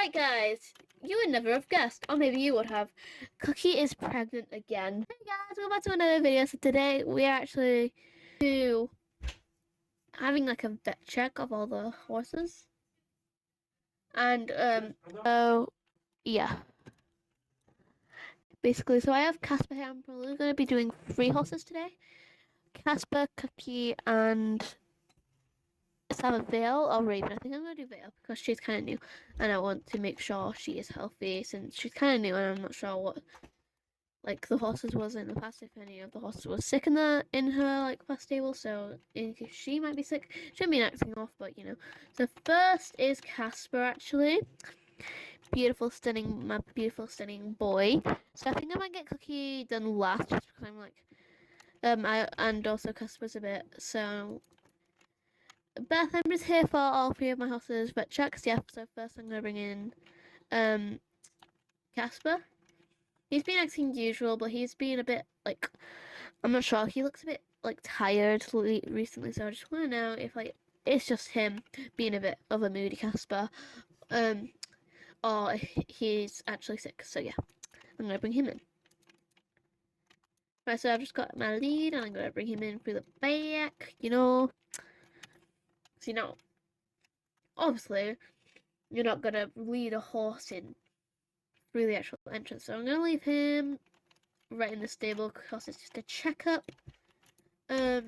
Right, guys, you would never have guessed, or maybe you would have. Cookie is pregnant again. Hey guys, welcome back to another video. So today we are actually having like a vet check of all the horses, and so yeah, basically. So I have Casper here. I'm probably going to be doing 3 horses today: Casper, Cookie, and let's have a Veil or Raven. I think I'm going to do Veil because she's kind of new, and I want to make sure she is healthy since she's kind of new, and I'm not sure what like the horses was in the past, if any of the horses was sick in her like past stable, so in case she might be sick, shouldn't be acting off, but you know. So first is Casper, actually. My beautiful stunning boy. So I think I might get Cookie done last just because I'm like and also Casper's a bit. So Beth, I'm just here for all 3 of my horses vet checks. Yeah, so first I'm gonna bring in Casper. He's been acting usual, but he's been a bit like, I'm not sure. He looks a bit like tired recently, so I just want to know if like it's just him being a bit of a moody Casper, or he's actually sick. So yeah, I'm gonna bring him in. Right, so I've just got my lead, and I'm gonna bring him in through the back. So obviously you're not gonna lead a horse in through the actual entrance, so I'm gonna leave him right in the stable because it's just a checkup. So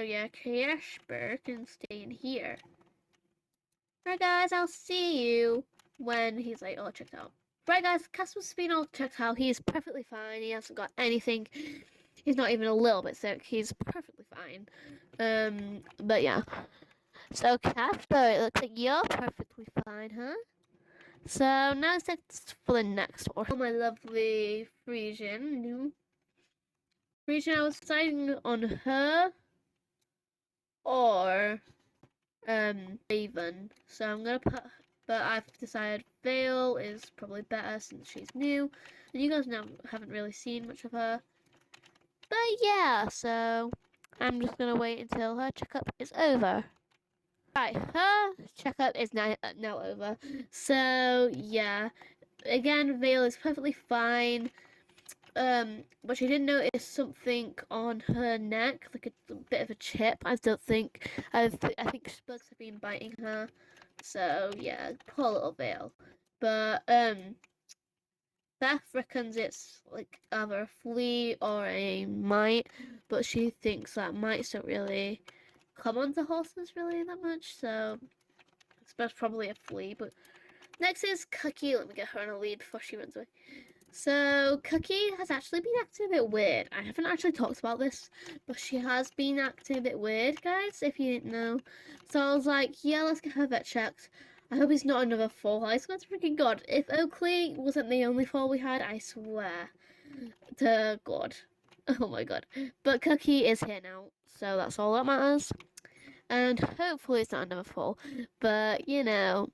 yeah, Casper can stay in here. Right guys, I'll see you when he's like all checked out. Right guys, Casper's been all checked out. He's perfectly fine. He hasn't got anything. He's not even a little bit sick. He's perfectly fine. But yeah. So Casper, it looks like you're perfectly fine, huh? So now it's for the next horse. Oh, my lovely Frisian. I was deciding on her or Raven. So I'm gonna put, but I've decided Vale is probably better since she's new, and you guys now haven't really seen much of her. But yeah, so I'm just gonna wait until her checkup is over. Right, her checkup is now over. So yeah, again, Vale is perfectly fine. But she did notice something on her neck, like a bit of a chip. I think bugs have been biting her. So yeah, poor little Vale. But Beth reckons it's like either a flea or a mite, but she thinks that mites don't really come onto horses really that much. So it's probably a flea. But next is Cookie. Let me get her on a lead before she runs away. So, Cookie has actually been acting a bit weird. I haven't actually talked about this, but she has been acting a bit weird, guys, if you didn't know. So I was like, yeah, let's get her vet checked. I hope it's not another fall. I swear to freaking God. If Oakley wasn't the only fall we had, I swear to God. Oh my God. But Cookie is here now, so that's all that matters. And hopefully it's not another fall. But, you know.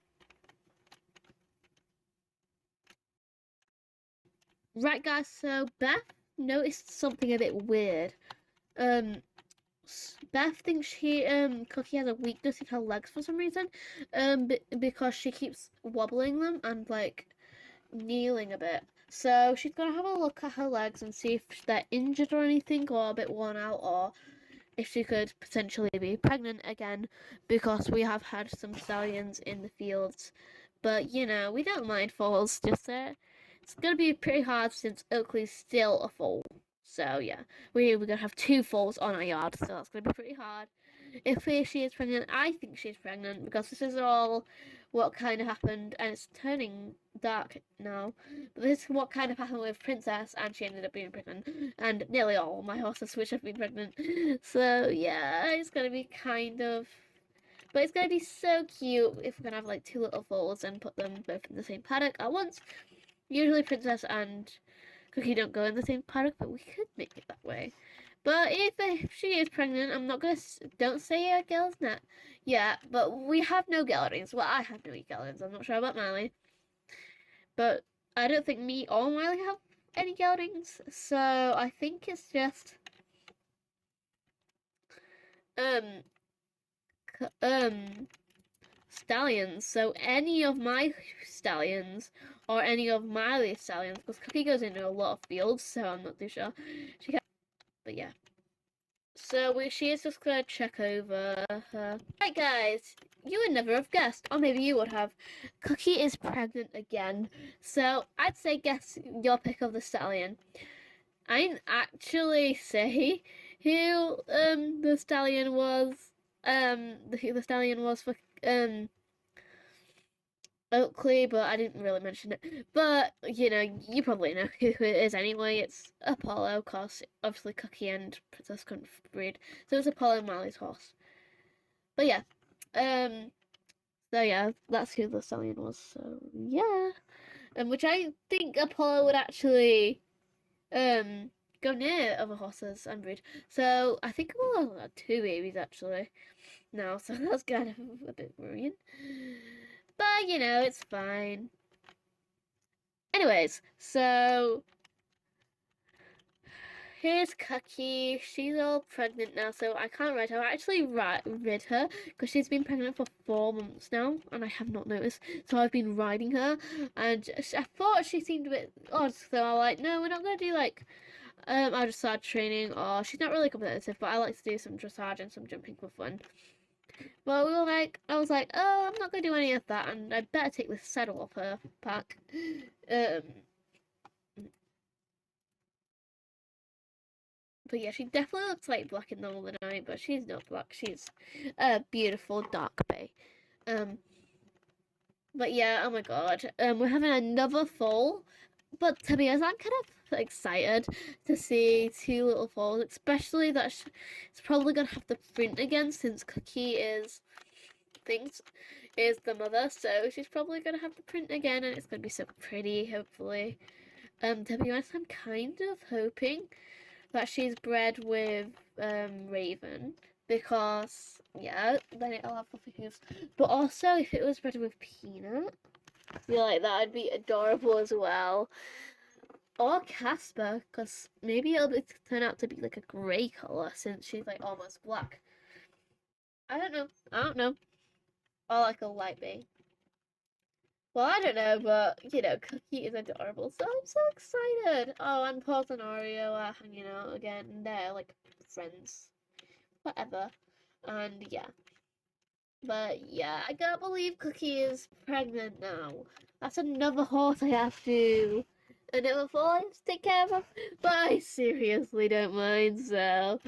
Right, guys, so Beth noticed something a bit weird. Beth thinks Cookie has a weakness in her legs for some reason. Because she keeps wobbling them and like kneeling a bit. So she's gonna have a look at her legs and see if they're injured or anything, or a bit worn out, or if she could potentially be pregnant again, because we have had some stallions in the fields. But you know, we don't mind falls, just it's gonna be pretty hard since Oakley's still a foal. So yeah, we're gonna have 2 foals on our yard, so that's gonna be pretty hard. If she is pregnant, I think she's pregnant because this is all what kind of happened, and it's turning dark now. But this is what kind of happened with Princess, and she ended up being pregnant, and nearly all my horses which have been pregnant. So yeah, it's gonna be kind of. But it's going to be so cute if we're going to have like 2 little foals and put them both in the same paddock at once. Usually Princess and Cookie don't go in the same paddock, but we could make it that way. But if she is pregnant, I'm not going to... Don't say a girl's net. Yeah, but we have no geldings. Well, I have no geldings. I'm not sure about Miley. But I don't think me or Miley have any geldings. So I think it's just... Um... stallions. So any of my stallions or any of Miley's stallions, because Cookie goes into a lot of fields, so I'm not too sure. She can, but yeah. So she is just gonna check over her. Right, guys, you would never have guessed, or maybe you would have. Cookie is pregnant again. So I'd say guess your pick of the stallion. I didn't actually say who the stallion was. The stallion was for Oakley, but I didn't really mention it. But you know, you probably know who it is anyway. It's Apollo, cause obviously Cookie and Princess couldn't breed, so it's Apollo and Marley's horse. But yeah, so yeah, that's who the stallion was. So yeah, which I think Apollo would actually go near other horses and breed. So I think Apollo had two babies actually now, so that's kind of a bit worrying. But you know, it's fine. Anyways, so here's Cookie. She's all pregnant now, so I can't ride her. I actually rid her because she's been pregnant for 4 months now, and I have not noticed. So I've been riding her, and I thought she seemed a bit odd. So I'm like, no, we're not gonna do like I just started training, or she's not really competitive, but I like to do some dressage and some jumping for fun. But I was like, oh, I'm not gonna do any of that, and I better take this saddle off her pack. But yeah, she definitely looks like black in the middle of the night, but she's not black. She's a beautiful dark bay. But yeah, oh my god, we're having another foal. But to be honest, I'm kind of excited to see two little foals, especially that it's probably gonna have to print again since Cookie is things is the mother, so she's probably gonna have to print again, and it's gonna be so pretty, hopefully. To be honest, I'm kind of hoping that she's bred with Raven because yeah, then it'll have fluffy hooves. But also, if it was bred with Peanut, I feel like that'd be adorable as well. Or Casper, because maybe it'll turn out to be like a grey color since she's like almost black. I don't know. I don't know. Or like a light bay. Well, I don't know, but you know, Cookie is adorable, so I'm so excited. Oh, and Paws and Oreo are hanging out again. They're like friends, whatever. And yeah, but yeah, I can't believe Cookie is pregnant now. That's another horse I have to, another foal I have to take care of. But I seriously don't mind. So,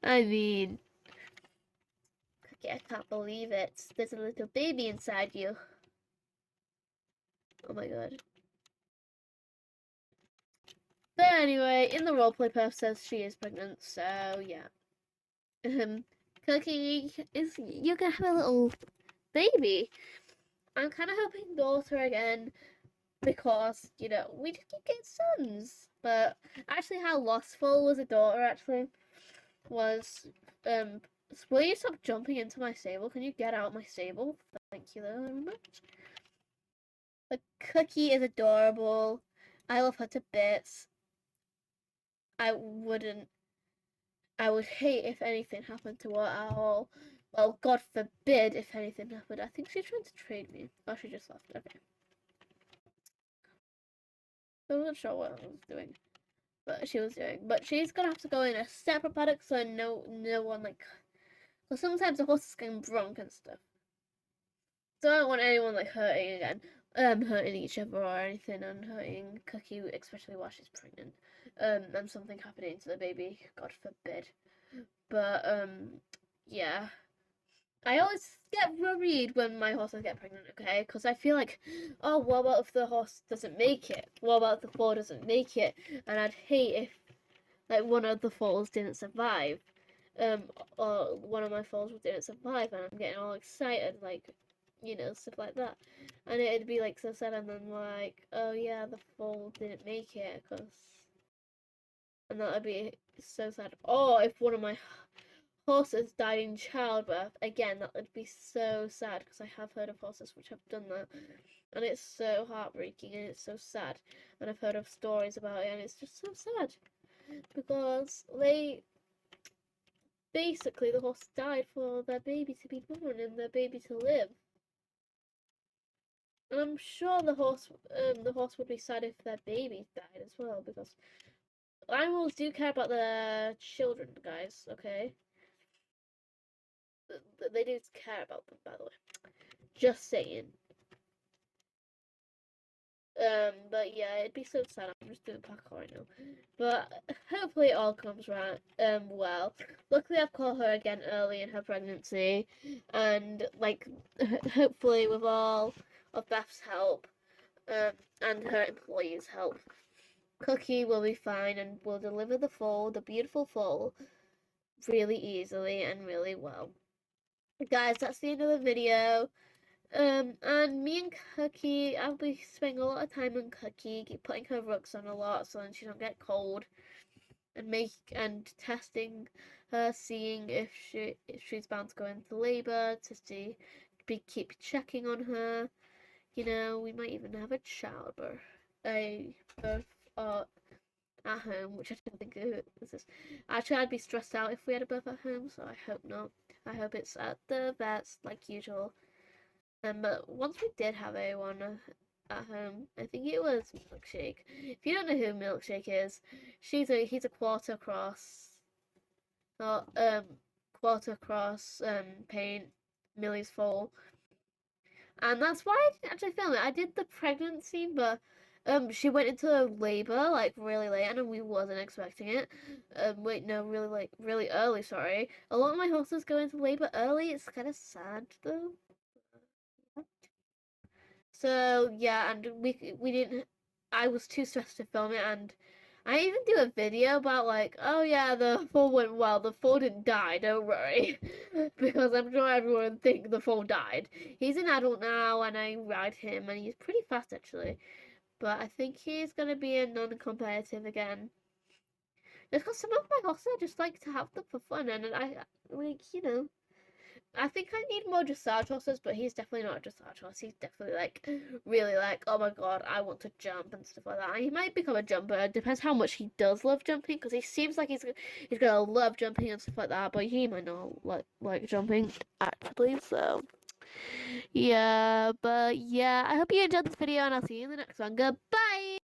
I mean, Cookie, I can't believe it. There's a little baby inside you. Oh my god. But anyway, in the roleplay process, she is pregnant, so yeah. Cookie is you're gonna have a little baby. I'm kind of hoping daughter again because you know we just keep getting sons. But actually, how lostful was a daughter actually was will you stop jumping into my stable? Can you get out my stable? Thank you very much. But Cookie is adorable. I love her to bits. I wouldn't. I would hate if anything happened to her at all. Well, God forbid if anything happened. I think she's trying to trade me. Oh, she just left. Okay. I wasn't sure what I was doing. But she was doing. But she's gonna have to go in a separate paddock so no one like because sometimes the horses get drunk and stuff. So I don't want anyone like hurting again. Hurting each other or anything and hurting Cookie, especially while she's pregnant. And something happening to the baby, God forbid. But yeah. I always get worried when my horses get pregnant, okay? Because I feel like, oh, what about if the horse doesn't make it? What about if the foal doesn't make it? And I'd hate if, like, one of the foals didn't survive. Or one of my foals didn't survive, and I'm getting all excited, like, you know, stuff like that. And it'd be, like, so sad, and then, like, oh, yeah, the foal didn't make it, because... And that would be so sad. Or if one of my horses died in childbirth, again, that would be so sad because I have heard of horses which have done that, and it's so heartbreaking and it's so sad. And I've heard of stories about it, and it's just so sad because they basically the horse died for their baby to be born and their baby to live. And I'm sure the horse would be sad if their babies died as well, because animals do care about their children, guys. Okay, they do care about them, by the way. Just saying. But yeah, it'd be so sad. I'm just doing parkour right now. But hopefully it all comes right. Well, luckily I've caught her again early in her pregnancy, and like, hopefully with all of Beth's help, and her employees' help, Cookie will be fine and will deliver the beautiful foal, really easily and really well. Guys, that's the end of the video. And me and Cookie, I'll be spending a lot of time on Cookie, keep putting her rugs on a lot so that she don't get cold, and testing her, seeing if she's bound to go into labor, to see, keep checking on her. You know, we might even have a childbirth, a birth at home, which I don't think is. Actually, I'd be stressed out if we had a birth at home, so I hope not. I hope it's at the vet's like usual. But once we did have a one at home, I think it was Milkshake. If you don't know who Milkshake is, he's a quarter cross paint Millie's foal, and that's why I didn't actually film it. I did the pregnancy, but she went into labor like really late, and we wasn't expecting it. Wait, no, really like really early. Sorry, a lot of my horses go into labor early. It's kind of sad though. So yeah, and we didn't. I was too stressed to film it, and I even do a video about like, oh yeah, the fall went well. The fall didn't die. Don't worry, because I'm sure everyone would think the fall died. He's an adult now, and I ride him, and he's pretty fast actually. But I think he's gonna be a non-competitive again. Just because some of my horses just like to have them for fun, and I like I think I need more dressage horses, but he's definitely not a dressage horse. He's definitely like really like, oh my god, I want to jump and stuff like that. And he might become a jumper. It depends how much he does love jumping, because he seems like he's gonna love jumping and stuff like that. But he might not like jumping actually. So yeah, but yeah, I hope you enjoyed this video, and I'll see you in the next one. Goodbye.